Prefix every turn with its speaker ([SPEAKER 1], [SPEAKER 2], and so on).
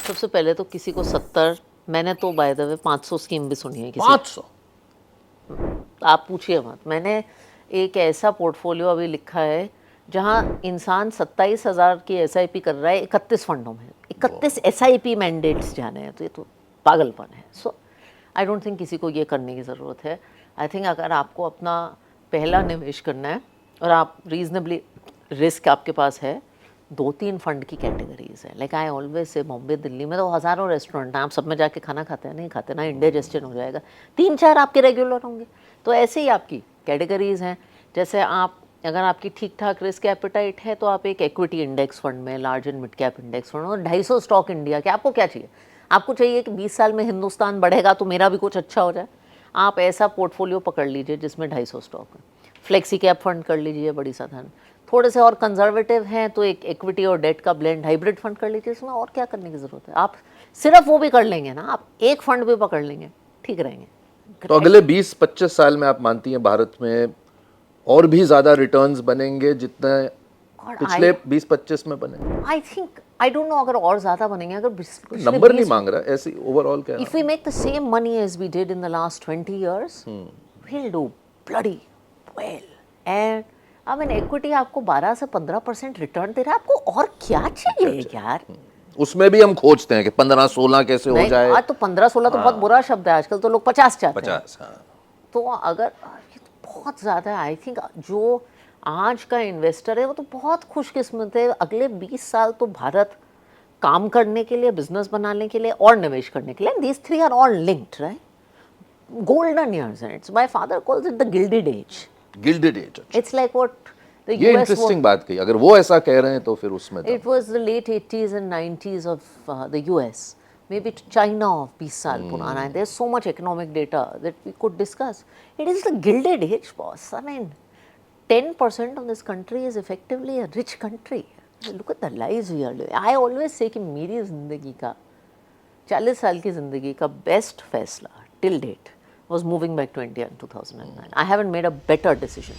[SPEAKER 1] सबसे पहले तो किसी को 70, मैंने तो बाय द वे 500 स्कीम भी सुनी है किसी
[SPEAKER 2] 500?
[SPEAKER 1] आप पूछिए मत। मैंने एक ऐसा पोर्टफोलियो अभी लिखा है जहां इंसान 27,000 की एसआईपी कर रहा है 31 फंडों में। 31 एसआईपी मैंडेट्स जाने हैं, तो ये तो पागलपन है। सो आई डोंट थिंक किसी को ये करने की ज़रूरत है। आई थिंक अगर आपको अपना पहला निवेश करना है और आप रीजनेबली रिस्क आपके पास है, 2-3 फंड की कैटेगरीज है। Like I always say Bombay Delhi में तो हज़ारों रेस्टोरेंट हैं, आप सब में जाके खाना खाते हैं? नहीं खाते ना, इंडाइजेशन हो जाएगा। 3-4 आपके रेगुलर होंगे। तो ऐसे ही आपकी कैटेगरीज हैं। जैसे आप अगर आपकी ठीक ठाक रिस्क एपेटाइट है तो आप एक इक्विटी इंडेक्स फंड में, large and mid cap index fund और 250 स्टॉक इंडिया के, आपको क्या चाहिए? आपको चाहिए कि 20 साल में हिंदुस्तान बढ़ेगा तो मेरा भी कुछ अच्छा हो जाए। आप ऐसा पोर्टफोलियो पकड़ लीजिए जिसमें 250 स्टॉक है। फ्लेक्सी कैप फंड कर लीजिए, बड़ी साधारण। थोड़े से और कंजर्वेटिव हैं तो एक इक्विटी और डेट का ब्लेंड हाइब्रिड फंड कर लीजिए। इसमें और क्या करने की ज़रूरत है? आप सिर्फ वो भी कर लेंगे ना, आप एक फंड भी पकड़ लेंगे, ठीक रहेंगे।
[SPEAKER 2] तो अगले 20-25 साल में आप मानती हैं भारत में और भी ज्यादा रिटर्न्स बनेंगे जितने पिछले 20-25 में बने?
[SPEAKER 1] I think, I don't know अगर और ज़्यादा बनेंगे। अगर
[SPEAKER 2] नंबर नहीं मांग रहा, ऐसी ओवरऑल क्या?
[SPEAKER 1] If we make the same money as we did in the last 20 years, we'll do bloody well. And I mean equity आपको 12 से 15% रिटर्न दे रहा है, आपको और क्या चाहिए यार?
[SPEAKER 2] उसमें भी हम खोजते हैं कि 15-16 कैसे हो जाए।
[SPEAKER 1] आज तो 15-16 तो बहुत बुरा शब्द है, आजकल तो लोग 50 चाहते हैं।
[SPEAKER 2] 50, हाँ।
[SPEAKER 1] तो अगर ये तो बहुत ज़्यादा है। आई थिंक जो आज का इन्वेस्टर है वो तो बहुत खुशकिस्मत है। अगले 20 साल तो भारत काम करने के लिए, बिजनेस बनाने के लिए और निवेश करने के लिए, these three are all linked, right? Golden years, and it's my father calls it the gilded age.
[SPEAKER 2] Gilded age.
[SPEAKER 1] It's like what the
[SPEAKER 2] ये इंटरेस्टिंग बात कही। अगर वो ऐसा कह रहे हैं तो फिर उसमें
[SPEAKER 1] it was the late 80s and 90s of the US. Maybe China of 20 साल पुराना है. There's so much economic data that we could discuss. It is the gilded age, boss. I mean, 10% of this country is effectively a rich country. Look at the lives we are living. I always say कि मेरी ज़िंदगी का 40 साल की ज़िंदगी का best फैसला till date was moving back to India in 2009. I haven't made a better decision.